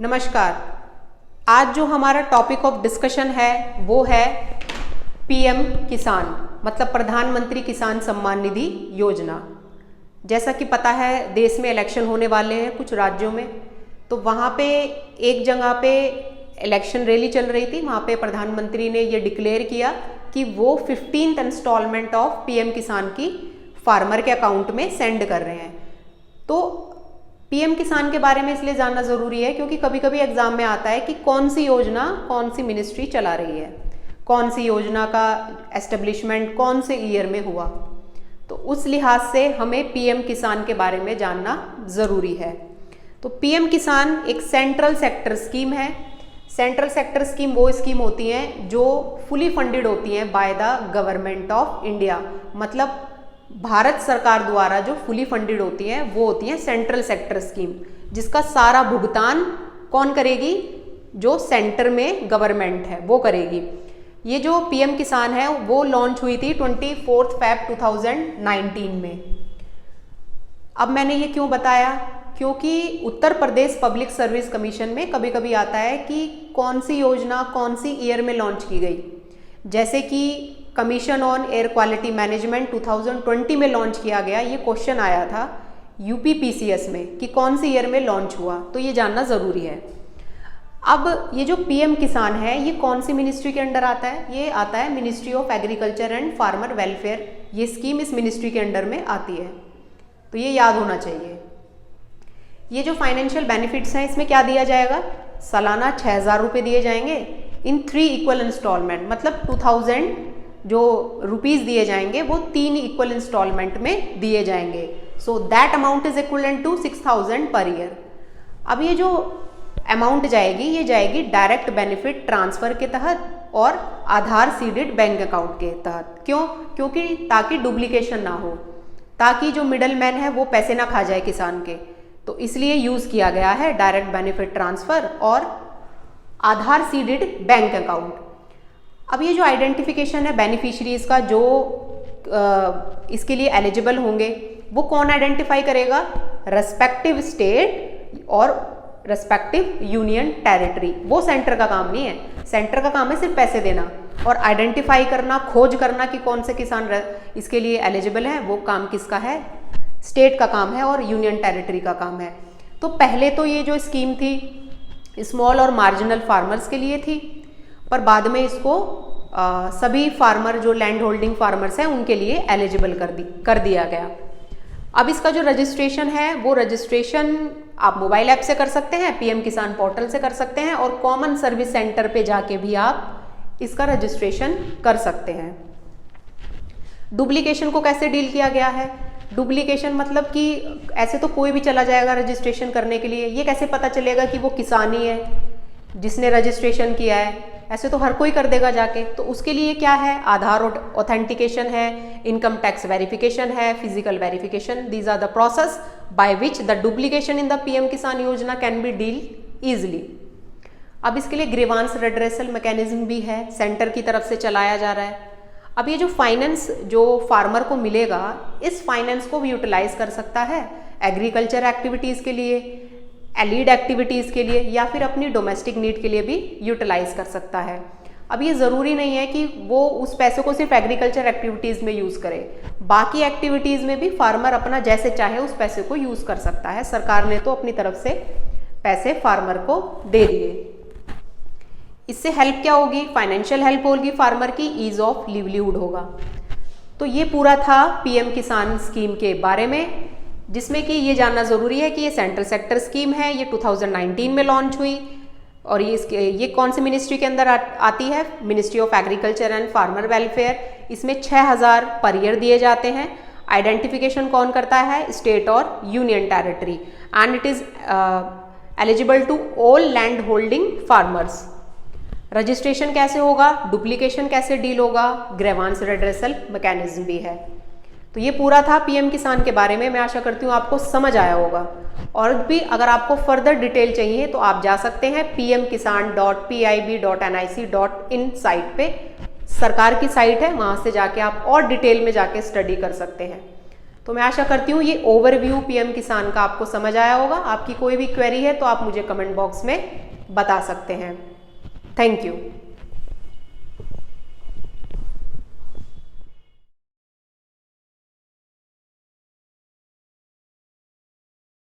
नमस्कार। आज जो हमारा टॉपिक ऑफ डिस्कशन है वो है पीएम किसान मतलब प्रधानमंत्री किसान सम्मान निधि योजना। जैसा कि पता है देश में इलेक्शन होने वाले हैं कुछ राज्यों में, तो वहाँ पे एक जगह पे इलेक्शन रैली चल रही थी। वहाँ पे प्रधानमंत्री ने ये डिक्लेयर किया कि वो 15th इंस्टॉलमेंट ऑफ पीएम किसान की फार्मर के अकाउंट में सेंड कर रहे हैं। तो पीएम किसान के बारे में इसलिए जानना ज़रूरी है क्योंकि कभी कभी एग्जाम में आता है कि कौन सी योजना कौन सी मिनिस्ट्री चला रही है, कौन सी योजना का एस्टेब्लिशमेंट कौन से ईयर में हुआ। तो उस लिहाज से हमें पीएम किसान के बारे में जानना ज़रूरी है। तो पीएम किसान एक सेंट्रल सेक्टर स्कीम है। सेंट्रल सेक्टर स्कीम वो स्कीम होती हैं जो फुली फंडेड होती हैं by the government of India, मतलब भारत सरकार द्वारा जो फुली फंडेड होती हैं वो होती हैं सेंट्रल सेक्टर स्कीम, जिसका सारा भुगतान कौन करेगी? जो सेंटर में गवर्नमेंट है वो करेगी। ये जो पीएम किसान है वो लॉन्च हुई थी 24 Feb 2019 में। अब मैंने ये क्यों बताया? क्योंकि Uttar Pradesh public service commission में कभी कभी आता है कि कौन सी योजना कौन सी ईयर में लॉन्च की गई। जैसे कि commission on air quality management 2020 में लॉन्च किया गया, ये क्वेश्चन आया था यूपीपीसीएस में कि कौन सी ईयर में लॉन्च हुआ, तो ये जानना ज़रूरी है। अब ये जो पीएम किसान है ये कौन सी मिनिस्ट्री के अंडर आता है? ये आता है ministry of agriculture and farmer welfare. ये स्कीम इस मिनिस्ट्री के अंडर में आती है, तो ये याद होना चाहिए। ये जो फाइनेंशियल बेनिफिट्स हैं इसमें क्या दिया जाएगा? सालाना 6,000 रुपये दिए जाएंगे इन 3 इक्वल इंस्टॉलमेंट, मतलब 2000 जो रुपीज़ दिए जाएंगे वो 3 इक्वल इंस्टॉलमेंट में दिए जाएंगे। So that amount is equivalent to 6,000 per year. अब ये जो अमाउंट जाएगी ये जाएगी डायरेक्ट बेनिफिट ट्रांसफ़र के तहत और आधार सीडेड बैंक अकाउंट के तहत। क्यों? क्योंकि ताकि डुप्लीकेशन ना हो, ताकि जो मिडल मैन है वो पैसे ना खा जाए किसान के, तो इसलिए यूज़ किया गया है डायरेक्ट बेनिफिट ट्रांसफ़र और आधार सीडेड बैंक अकाउंट। अब ये जो आइडेंटिफिकेशन है बेनिफिशरीज का जो इसके लिए एलिजिबल होंगे वो कौन आइडेंटिफाई करेगा? रेस्पेक्टिव स्टेट और रेस्पेक्टिव यूनियन टेरिटरी। वो सेंटर का काम नहीं है। सेंटर का काम है सिर्फ पैसे देना और आइडेंटिफाई करना, खोज करना कि कौन से किसान इसके लिए एलिजिबल है। वो काम किसका है? स्टेट का काम है और यूनियन टेरिटरी का काम है। तो पहले तो ये जो स्कीम थी स्मॉल और मार्जिनल फार्मर्स के लिए थी, पर बाद में इसको सभी फार्मर जो लैंड होल्डिंग फार्मर्स हैं उनके लिए एलिजिबल कर दिया गया। अब इसका जो रजिस्ट्रेशन है वो रजिस्ट्रेशन आप मोबाइल ऐप से कर सकते हैं, पीएम किसान पोर्टल से कर सकते हैं और कॉमन सर्विस सेंटर पे जाके भी आप इसका रजिस्ट्रेशन कर सकते हैं। डुप्लीकेशन को कैसे डील किया गया है? डुप्लीकेशन मतलब कि ऐसे तो कोई भी चला जाएगा रजिस्ट्रेशन करने के लिए, ये कैसे पता चलेगा कि वो किसान ही है जिसने रजिस्ट्रेशन किया है? ऐसे तो हर कोई कर देगा जाके। तो उसके लिए क्या है? आधार ऑथेंटिकेशन है, इनकम टैक्स वेरिफिकेशन है, physical verification. These are the process by which the duplication in the PM Kisan Yojana can be deal easily. अब इसके लिए ग्रीवांस रेड्रेसल मैकेनिज्म भी है, सेंटर की तरफ से चलाया जा रहा है। अब ये जो फाइनेंस जो फार्मर को मिलेगा इस फाइनेंस को भी यूटिलाइज कर सकता है एग्रीकल्चर एक्टिविटीज़ के लिए, एलिड एक्टिविटीज़ के लिए या फिर अपनी डोमेस्टिक नीड के लिए भी यूटिलाइज कर सकता है। अब ये ज़रूरी नहीं है कि वो उस पैसे को सिर्फ एग्रीकल्चर एक्टिविटीज़ में यूज़ करे, बाकी एक्टिविटीज़ में भी फार्मर अपना जैसे चाहे उस पैसे को यूज़ कर सकता है। सरकार ने तो अपनी तरफ से पैसे फार्मर को दे दिए। इससे हेल्प क्या होगी? फाइनेंशियल हेल्प होगी फार्मर की, ईज ऑफ लिवलीहुड होगा। तो ये पूरा था पीएम किसान स्कीम के बारे में, जिसमें कि ये जानना ज़रूरी है कि ये सेंट्रल सेक्टर स्कीम है, ये 2019 में लॉन्च हुई और ये कौन सी मिनिस्ट्री के अंदर आती है? Ministry of agriculture and farmer welfare. इसमें 6,000 पर ईयर दिए जाते हैं। आइडेंटिफिकेशन कौन करता है? स्टेट और union territory. And it is eligible to all land holding farmers. Registration कैसे होगा? डुप्लीकेशन कैसे डील होगा? ग्रीवांस रेड्रेसल मैकेनिज्म भी है। तो ये पूरा था पीएम किसान के बारे में। मैं आशा करती हूँ आपको समझ आया होगा। और भी अगर आपको फर्दर डिटेल चाहिए तो आप जा सकते हैं pmkisan.pib.nic.in साइट पे, सरकार की साइट है, वहाँ से जाके आप और डिटेल में जाके स्टडी कर सकते हैं। तो मैं आशा करती हूँ ये ओवरव्यू पीएम किसान का आपको समझ आया होगा। आपकी कोई भी क्वेरी है तो आप मुझे कमेंट बॉक्स में बता सकते हैं। Thank you.